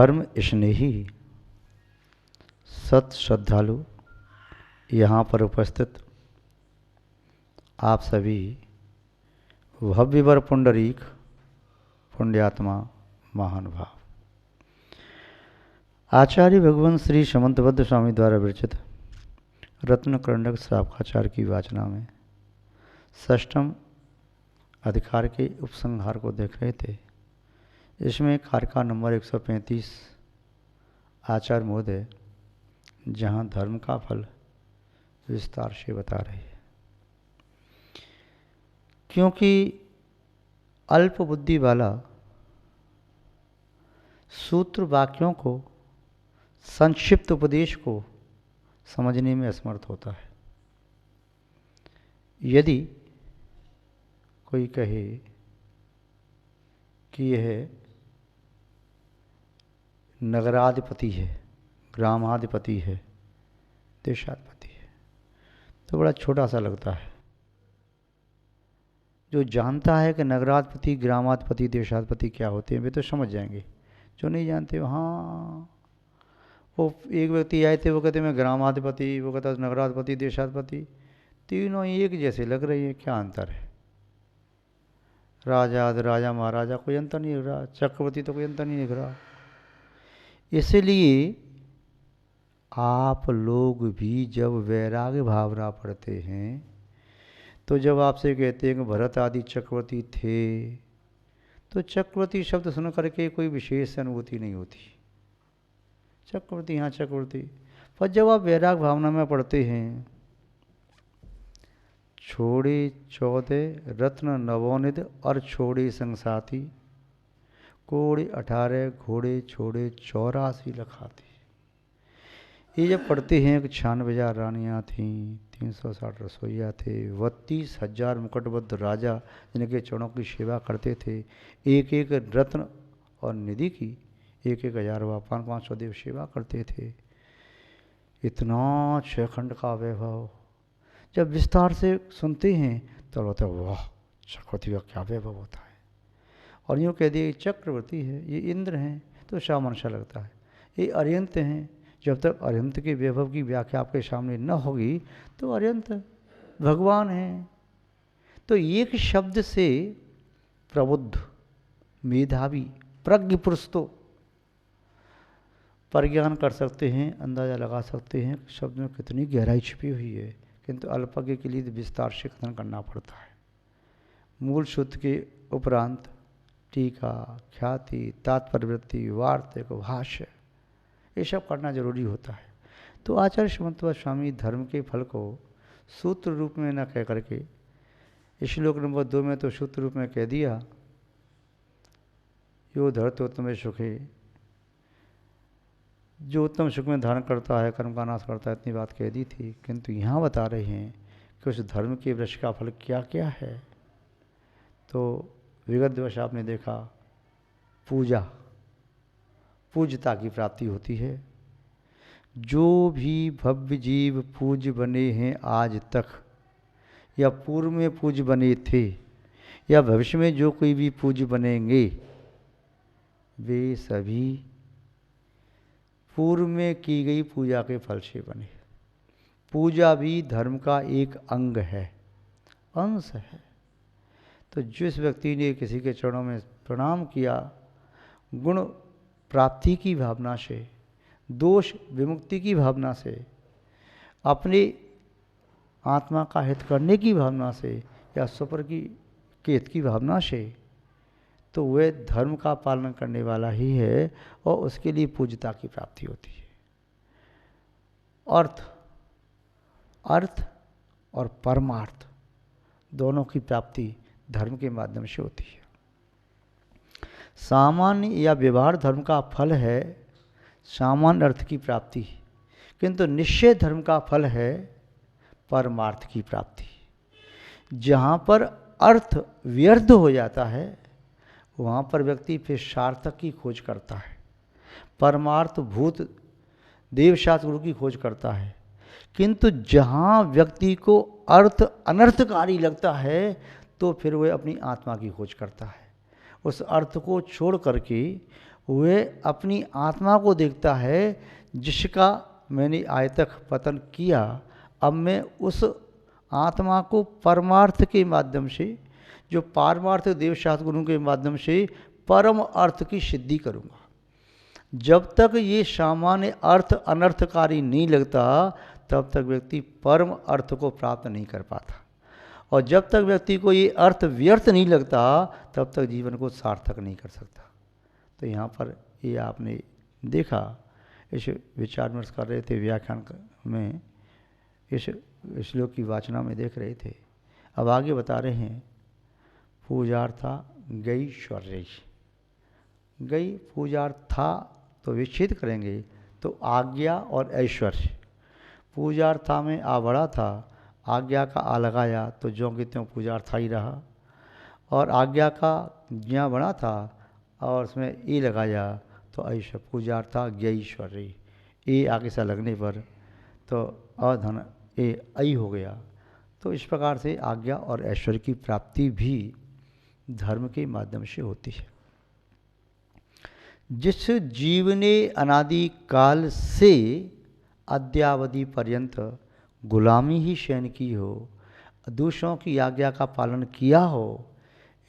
धर्म स्नेही सत श्रद्धालु यहाँ पर उपस्थित आप सभी भव्यवर पुंडरीक पुण्यात्मा महानुभाव, आचार्य भगवान श्री समंतबद्ध स्वामी द्वारा विरचित रत्नकर्णक श्रावकाचार्य की वाचना में षष्ठम अधिकार के उपसंहार को देख रहे थे। इसमें कारिका नंबर 135 आचार्य महोदय जहाँ धर्म का फल विस्तार से बता रहे हैं, क्योंकि अल्प बुद्धि वाला सूत्र वाक्यों को, संक्षिप्त उपदेश को समझने में असमर्थ होता है। यदि कोई कहे कि यह नगराधिपति है, ग्रामाधिपति है, देशाधिपति है, तो बड़ा छोटा सा लगता है। जो जानता है कि नगराधिपति, ग्रामाधिपति, देशाधिपति क्या होते हैं वे तो समझ जाएंगे। जो नहीं जानते हाँ, वो एक व्यक्ति आए थे, वो कहते मैं ग्रामाधिपति, वो कहता नगराधिपति, देशाधिपति, तीनों एक जैसे लग रही है, क्या अंतर है? राजा, राजा महाराजा, कोई अंतर नहीं दिख रहा। चक्रवर्ती तो कोई अंतर नहीं दिख रहा। इसलिए आप लोग भी जब वैराग्य भावना पढ़ते हैं तो जब आपसे कहते हैं कि भरत आदि चक्रवर्ती थे, तो चक्रवर्ती शब्द सुन करके कोई विशेष अनुभूति नहीं होती। चक्रवर्ती हाँ चक्रवर्ती, पर जब आप वैराग्य भावना में पढ़ते हैं, छोड़े 14 रत्न नवोनिध और छोड़े संसाथी, कोड़े 18 घोड़े छोड़े 84 लखाती। ये जब पढ़ते हैं कि 96,000 रानियाँ थीं, 360 रसोइया थे, 32,000 मुकुटबद्ध राजा जिनके चरणों की सेवा करते थे, एक एक रत्न और निधि की 1,000 व 500 देव सेवा करते थे। इतना 6 खंड का वैभव जब विस्तार से सुनते हैं तो होता है वाह, चक्रवर्ती का क्या वैभव होता है। और यूँ कह दिए चक्रवर्ती है, ये इंद्र हैं, तो सामान्य सा लगता है। ये अरिहंत हैं, जब तक अरिहंत के वैभव की व्याख्या आपके सामने न होगी तो अरिहंत भगवान हैं। तो एक शब्द से प्रबुद्ध, मेधावी, प्रज्ञ पुरुष तो परिज्ञान कर सकते हैं, अंदाज़ा लगा सकते हैं शब्द में कितनी गहराई छिपी हुई है, किंतु अल्पज्ञ के लिए विस्तार से कथन करना पड़ता है। मूल सूत्र के उपरांत टीका, ख्याति, तात्पर्यवृत्ति, वार्तिक, भाष्य, ये सब करना जरूरी होता है। तो आचार्य समंतबद्ध स्वामी धर्म के फल को सूत्र रूप में न कह करके श्लोक नंबर 2 में तो सूत्र रूप में कह दिया, यो धर्तोत्तम सुखे, जो उत्तम सुख में धारण करता है, कर्म का नाश करता है, इतनी बात कह दी थी। किंतु यहाँ बता रहे हैं कि उस धर्म के वृक्ष का फल क्या क्या है। तो विगत दिवस आपने देखा, पूजा, पूज्यता की प्राप्ति होती है। जो भी भव्य जीव पूज्य बने हैं आज तक, या पूर्व में पूज्य बने थे, या भविष्य में जो कोई भी पूज्य बनेंगे, वे सभी पूर्व में की गई पूजा के फल से बने। पूजा भी धर्म का एक अंग है, अंश है। तो जिस व्यक्ति ने किसी के चरणों में प्रणाम किया, गुण प्राप्ति की भावना से, दोष विमुक्ति की भावना से, अपने आत्मा का हित करने की भावना से, या स्वपर की केत की भावना से, तो वह धर्म का पालन करने वाला ही है और उसके लिए पूज्यता की प्राप्ति होती है। अर्थ और परमार्थ दोनों की प्राप्ति धर्म के माध्यम से होती है। सामान्य या व्यवहार धर्म का फल है सामान्य अर्थ की प्राप्ति, किंतु निश्चय धर्म का फल है परमार्थ की प्राप्ति। जहाँ पर अर्थ व्यर्थ हो जाता है, वहाँ पर व्यक्ति फिर सार्थक की खोज करता है, परमार्थ भूत देवशास्त्र गुरु की खोज करता है। किंतु जहाँ व्यक्ति को अर्थ अनर्थकारी लगता है, तो फिर वह अपनी आत्मा की खोज करता है। उस अर्थ को छोड़ करके वह अपनी आत्मा को देखता है जिसका मैंने आज तक पतन किया। अब मैं उस आत्मा को परमार्थ के माध्यम से, जो पारमार्थ देवशास्त्र गुरु के माध्यम से परम अर्थ की सिद्धि करूँगा। जब तक ये सामान्य अर्थ अनर्थकारी नहीं लगता तब तक व्यक्ति परम अर्थ को प्राप्त नहीं कर पाता, और जब तक व्यक्ति को ये अर्थ व्यर्थ नहीं लगता तब तक जीवन को सार्थक नहीं कर सकता। तो यहाँ पर ये आपने देखा, इस विचार विमर्श कर रहे थे व्याख्यान में, इस श्लोक की वाचना में देख रहे थे। अब आगे बता रहे हैं पूजार्था गईश्वर्य। गई पूजार्था तो विच्छेद करेंगे तो आज्ञा और ऐश्वर्य। पूजार्था में आ बड़ा था, आज्ञा का आ लगाया तो ज्यों कि त्यों पूजार्था ही रहा, और आज्ञा का ज्ञा बना था और उसमें ई लगाया तो ऐश्वर्य, पूजार्था ज्ञईश्वर्य। ए आगे से लगने पर तो अधन ए ऐ हो गया। तो इस प्रकार से आज्ञा और ऐश्वर्य की प्राप्ति भी धर्म के माध्यम से होती है। जिस जीव ने अनादि काल से अद्यावधि पर्यंत गुलामी ही सहन की हो, दूसरों की आज्ञा का पालन किया हो,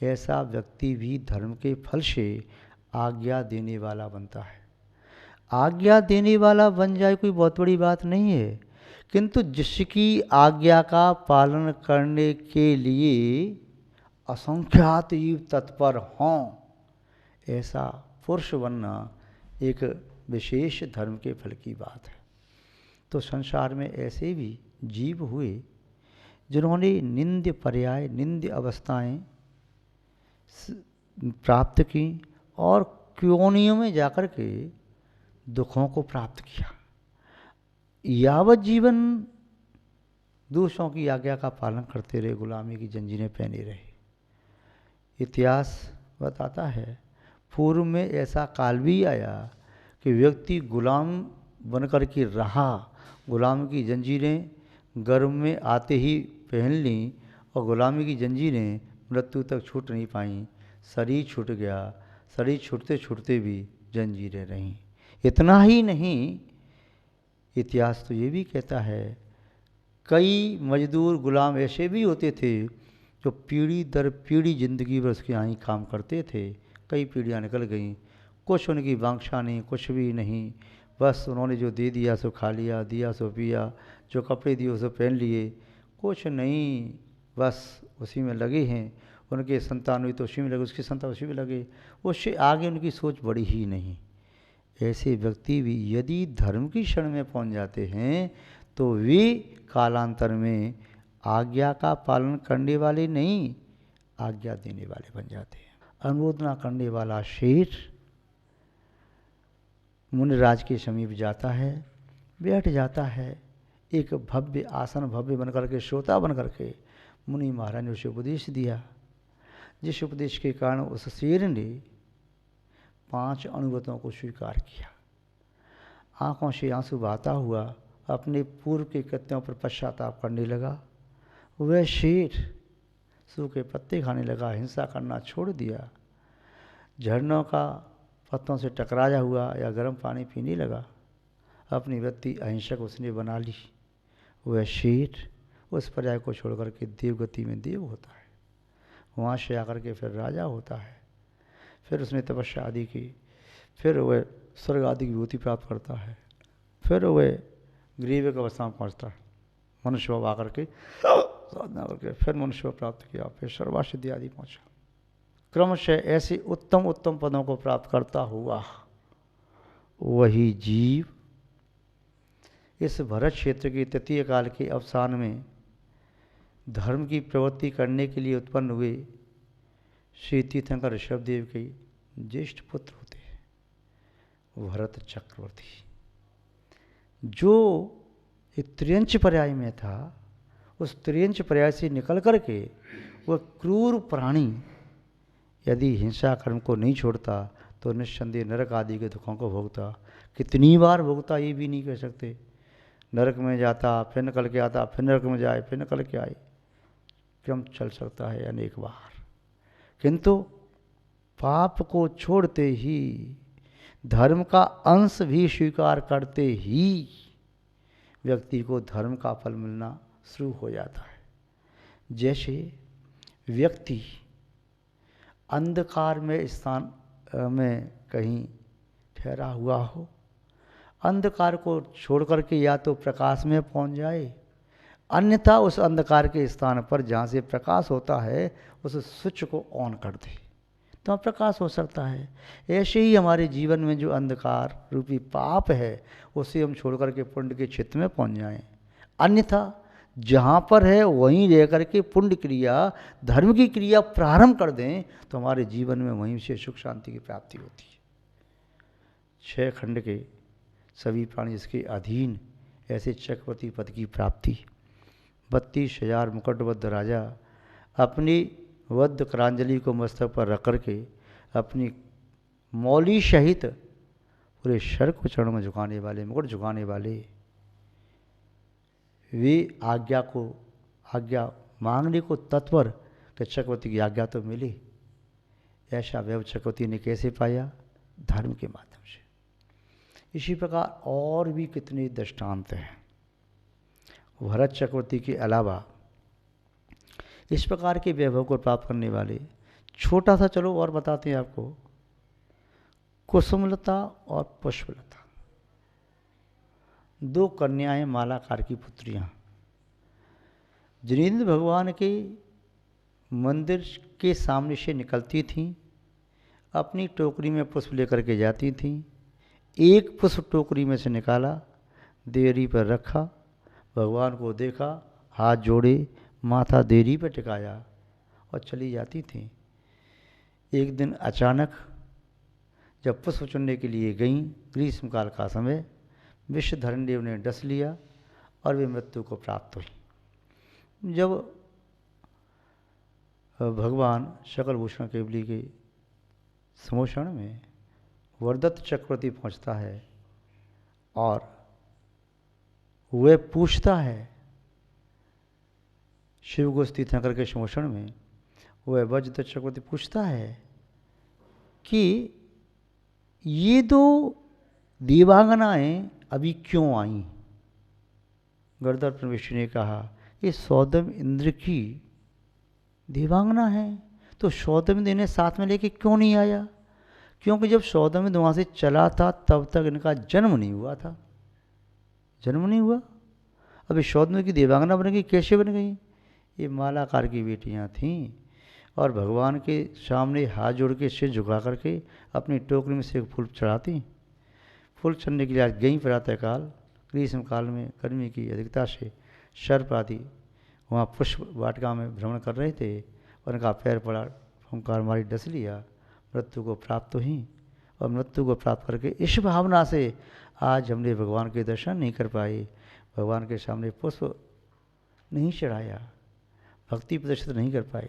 ऐसा व्यक्ति भी धर्म के फल से आज्ञा देने वाला बनता है। आज्ञा देने वाला बन जाए कोई बहुत बड़ी बात नहीं है, किंतु जिसकी आज्ञा का पालन करने के लिए असंख्यात जीव तत्पर हों, ऐसा पुरुष बनना एक विशेष धर्म के फल की बात है। तो संसार में ऐसे भी जीव हुए जिन्होंने निंद्य पर्याय, निंद्य अवस्थाएं प्राप्त की और क्योनियों में जाकर के दुखों को प्राप्त किया। यावत जीवन दूसरों की आज्ञा का पालन करते रहे, गुलामी की जंजीरें पहने रहे। इतिहास बताता है पूर्व में ऐसा काल भी आया कि व्यक्ति गुलाम बनकर के रहा, गुलाम की जंजीरें गर्भ में आते ही पहन ली और गुलामी की जंजीरें मृत्यु तक छूट नहीं पाईं, शरीर छूट गया, शरीर छूटते छूटते भी जंजीरें रहीं। इतना ही नहीं, इतिहास तो ये भी कहता है कई मजदूर गुलाम ऐसे भी होते थे जो पीढ़ी दर पीढ़ी ज़िंदगी भर उसके यहाँ ही काम करते थे। कई पीढ़ियाँ निकल गईं, कुछ उनकी वांछा नहीं, कुछ भी नहीं, बस उन्होंने जो दे दिया सो खा लिया, दिया सो पिया, जो कपड़े दिए सो पहन लिए, कुछ नहीं, बस उसी में लगे हैं। उनके संतान हुई तो उसी में लगे, उसके संतान उसी में लगे, उससे आगे उनकी सोच बढ़ी ही नहीं। ऐसे व्यक्ति भी यदि धर्म की शरण में पहुंच जाते हैं तो वे कालांतर में आज्ञा का पालन करने वाले नहीं, आज्ञा देने वाले बन जाते हैं। अनुमोदना करने वाला शेर मुनिराज के समीप जाता है, बैठ जाता है, एक भव्य आसन भव्य बनकर के, श्रोता बनकर के मुनि महाराज ने उसे उपदेश दिया, जिस उपदेश के कारण उस शेर ने 5 अनुगतों को स्वीकार किया। आंखों से आंसू बहाता हुआ अपने पूर्व के कृत्यों पर पश्चाताप करने लगा। वह शेर सूखे पत्ते खाने लगा, हिंसा करना छोड़ दिया, झरनों का पत्तों से टकराया हुआ या गर्म पानी पीने लगा। अपनी वृत्ति अहिंसक उसने बना ली। वह शेर उस पर्याय को छोड़कर के देवगति में देव होता है, वहाँ से आकर के फिर राजा होता है। फिर उसने तपस्या आदि की, फिर वह स्वर्ग आदि की विभूति प्राप्त करता है, फिर वह ग्रीवक अवस्था में पहुँचता है, मनुष्य भाव आकर के साधना करके फिर मनुष्य प्राप्त किया, फिर सर्वासिद्धि आदि पहुँचा। क्रमशः ऐसे उत्तम उत्तम पदों को प्राप्त करता हुआ वही जीव इस भरत क्षेत्र के तृतीय काल के अवसान में धर्म की प्रवृत्ति करने के लिए उत्पन्न हुए श्री तीर्थंकर ऋषभदेव के ज्येष्ठ पुत्र होते हैं भरत चक्रवर्ती, जो एक त्रियंच पर्याय में था। उस त्रियंच पर्याय से निकल कर के वह क्रूर प्राणी यदि हिंसा कर्म को नहीं छोड़ता तो निस्संदेह नरक आदि के दुखों को भोगता। कितनी बार भोगता ये भी नहीं कह सकते। नरक में जाता, फिर निकल के आता, फिर नरक में जाए, फिर निकल के आए, क्रम चल सकता है अनेक बार। किंतु पाप को छोड़ते ही धर्म का अंश भी स्वीकार करते ही व्यक्ति को धर्म का फल मिलना शुरू हो जाता है। जैसे व्यक्ति अंधकार में स्थान में कहीं ठहरा हुआ हो, अंधकार को छोड़ करके या तो प्रकाश में पहुंच जाए, अन्यथा उस अंधकार के स्थान पर जहाँ से प्रकाश होता है उस स्विच को ऑन कर दे तो प्रकाश हो सकता है। ऐसे ही हमारे जीवन में जो अंधकार रूपी पाप है उसे हम छोड़ करके पुण्य के क्षेत्र में पहुंच जाएं, अन्यथा जहाँ पर है वहीं रह करके पुण्य क्रिया धर्म की क्रिया प्रारंभ कर दें तो हमारे जीवन में वहीं से सुख शांति की प्राप्ति होती है। 6 खंड के सभी प्राणी इसके अधीन, ऐसे चक्रवर्ती पद की प्राप्ति। 32,000 मुकुटबद्ध राजा अपनी वद्ध करांजलि को मस्तक पर रख करके अपनी मौली सहित पूरे शर को चरणों में झुकाने वाले, मुकुट झुकाने वाले, वे आज्ञा मांगने को तत्पर कि चक्रवर्ती की आज्ञा तो मिली। ऐसा वैभव चक्रवर्ती ने कैसे पाया? धर्म के माध्यम से। इसी प्रकार और भी कितने दृष्टांत हैं। भरत चक्रवर्ती के अलावा इस प्रकार के वैभव को प्राप्त करने वाले, छोटा सा चलो और बताते हैं आपको, कुसुमलता और पुष्पलता, 2 कन्याएं मालाकार की पुत्रियां, जिनेंद्र भगवान के मंदिर के सामने से निकलती थीं, अपनी टोकरी में पुष्प लेकर के जाती थीं। एक पुष्प टोकरी में से निकाला, देहरी पर रखा, भगवान को देखा, हाथ जोड़े, माथा देहरी पर टिकाया और चली जाती थीं। एक दिन अचानक जब पुष्प चुनने के लिए गईं, ग्रीष्मकाल का समय, विषधरण देव ने डस लिया और वे मृत्यु को प्राप्त हुई। जब भगवान सकल भूषण केवली के समोषण में वरदत्त चक्रवर्ती पहुंचता है और वह पूछता है, शिव गोस्ती थकर के समोषण में वह वरदत्त चक्रवर्ती पूछता है कि ये 2 देवांगनाएं अभी क्यों आईं? गणधर प्रविष्टि ने कहा, ये सौदम इंद्र की देवांगना है, तो सौदम इंद्र ने साथ में लेके क्यों नहीं आया? क्योंकि जब सौदम इंद्र वहाँ से चला था तब तक इनका जन्म नहीं हुआ था। जन्म नहीं हुआ, अभी सौदम इंद्र की देवांगना बन गई। कैसे बन गई? ये मालाकार की बेटियां थीं और भगवान के सामने हाथ जोड़ के सिर झुका करके अपनी टोकरी में से एक फूल चढ़ाती। फूल चढ़ने के लिए आज गई प्रातःकाल, ग्रीष्म काल में गर्मी की अधिकता से सर्प आदि वहाँ पुष्प वाटिका में भ्रमण कर रहे थे, उनका पैर पड़ा, फंकार मारी, डस लिया, मृत्यु को प्राप्त हुई। और मृत्यु को प्राप्त करके इस भावना से आज हमने भगवान के दर्शन नहीं कर पाए, भगवान के सामने पुष्प नहीं चढ़ाया, भक्ति प्रदर्शित नहीं कर पाए।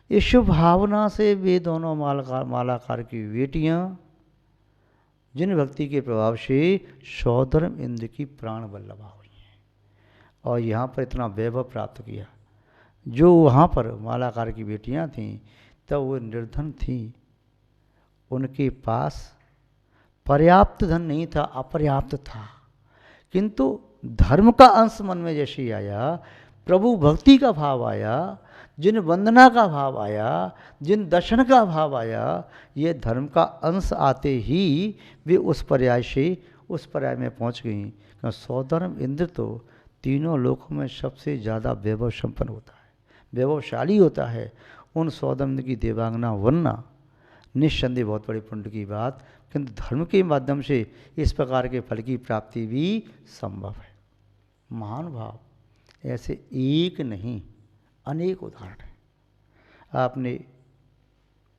इस भावना से वे दोनों मालाकार की बेटियां, जिन भक्ति के प्रभाव से सौधर्म इंद्र की प्राण वल्लभा हुई हैं और यहाँ पर इतना वैभव प्राप्त किया। जो वहाँ पर मालाकार की बेटियां थीं तब वो निर्धन थीं, उनके पास पर्याप्त धन नहीं था, अपर्याप्त था, किंतु धर्म का अंश मन में जैसे आया, प्रभु भक्ति का भाव आया, जिन वंदना का भाव आया, जिन दर्शन का भाव आया, ये धर्म का अंश आते ही वे उस पर्याय से उस पर्याय में पहुंच गई। सौधर्म इंद्र तो तीनों लोकों में सबसे ज़्यादा वैभव संपन्न होता है, वैभवशाली होता है। उन सौधर्म इंद्र की देवांगना वरना निस्संदेह बहुत बड़ी पुण्य की बात, किंतु धर्म के माध्यम से इस प्रकार के फल की प्राप्ति भी संभव है। महान भाव ऐसे एक नहीं, अनेक उदाहरण हैं। आपने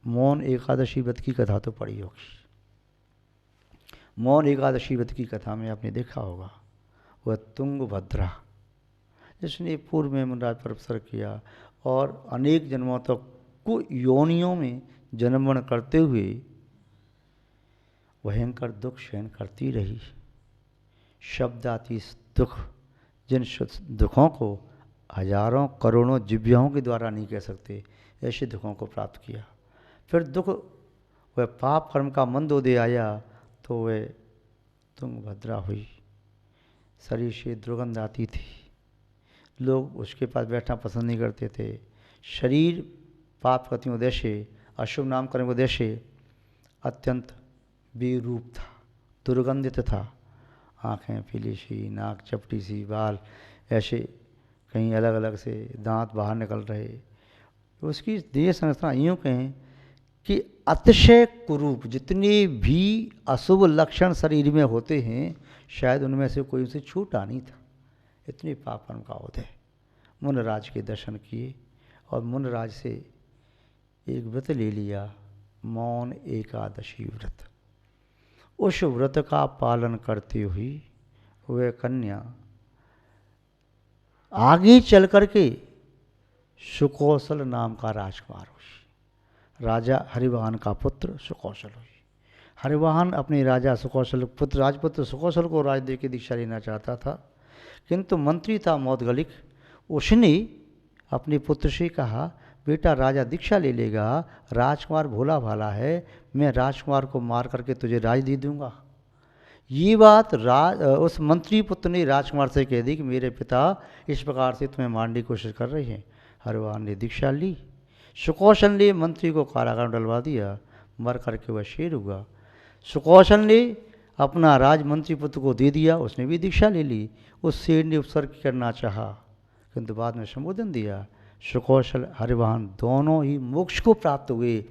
मौन एकादशी व्रत की कथा तो पढ़ी होगी। मौन एकादशी व्रत की कथा में आपने देखा होगा, वह तुंगभद्रा जिसने पूर्व में मुनराज पर अवसर किया और अनेक जन्मों तक को योनियों में जन्मग्रहण करते हुए भयंकर दुख सहन करती रही। शब्दातीत दुख, जिन दुखों को हजारों करोड़ों जिव्याओं के द्वारा नहीं कह सकते, ऐसे दुखों को प्राप्त किया। फिर दुख वह पाप कर्म का मंदोदय आया तो वह तुंगभद्रा हुई। शरीर से दुर्गंध आती थी, लोग उसके पास बैठना पसंद नहीं करते थे। शरीर पाप गतियों उद्देश्य, अशुभ नाम करने के उद्देश्य अत्यंत विरूप था, दुर्गंधित था। आँखें पीली सी, नाक चपटी सी, बाल ऐसे कहीं अलग अलग से, दांत बाहर निकल रहे। उसकी देह संरचना यूँ कहें कि अतिशय कुरूप। जितने भी अशुभ लक्षण शरीर में होते हैं शायद उनमें से कोई उसे छूटा नहीं था, इतनी पापन का उदय। मुनराज के दर्शन किए और मुनराज से एक व्रत ले लिया, मौन एकादशी व्रत। उस व्रत का पालन करते हुए वह कन्या आगे चल कर के सुकौशल नाम का राजकुमार हुई। राजा हरिवाहन का पुत्र सुकौशल हुई। हरिवाहन अपने राजा सुकौशल पुत्र राजपुत्र सुकौशल को राज दे के दीक्षा लेना चाहता था, किंतु मंत्री था मौदगलिक। उसने अपने पुत्र से कहा, बेटा राजा दीक्षा ले लेगा, राजकुमार भोला भाला है, मैं राजकुमार को मार करके तुझे राज दे दूंगा। ये बात उस मंत्री पुत्र ने राजकुमार से कह दी कि मेरे पिता इस प्रकार से तुम्हें मारने की कोशिश कर रहे हैं। हरिवाहन ने दीक्षा ली। सुकौशल ने मंत्री को कारागार में डलवा दिया, मर करके वह शेर हुआ। सुकौशल ने अपना राज मंत्री पुत्र को दे दिया, उसने भी दीक्षा ले ली। उस शेर ने उपसर्ग करना चाहा किंतु बाद में संबोधन दिया। सुकौशल हरिवाहन दोनों ही मोक्ष को प्राप्त हुए।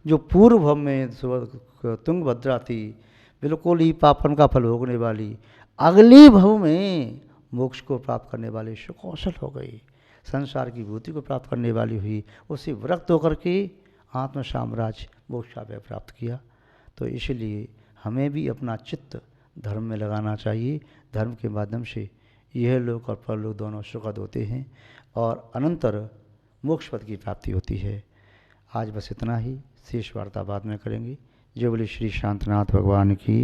जो पूर्व भव में तुंगभद्रा थी, बिल्कुल ही पापन का फल भोगने वाली, अगले भव में मोक्ष को प्राप्त करने वाले सुकौशल हो गई, संसार की भूति को प्राप्त करने वाली हुई। उससे विरक्त होकर के आत्म साम्राज्य मोक्ष का प्राप्त किया। तो इसलिए हमें भी अपना चित्त धर्म में लगाना चाहिए। धर्म के माध्यम से यह लोक और परलोक दोनों सुखद होते हैं और अनंतर मोक्ष पद की प्राप्ति होती है। आज बस इतना ही, शेष वार्ता बाद में करेंगे। जय बोले श्री शांतनाथ भगवान की,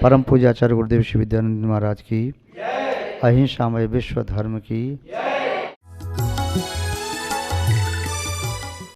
परम पूज्याचार्य गुरुदेव श्री विद्यानंद महाराज की, अहिंसामय विश्व धर्म की।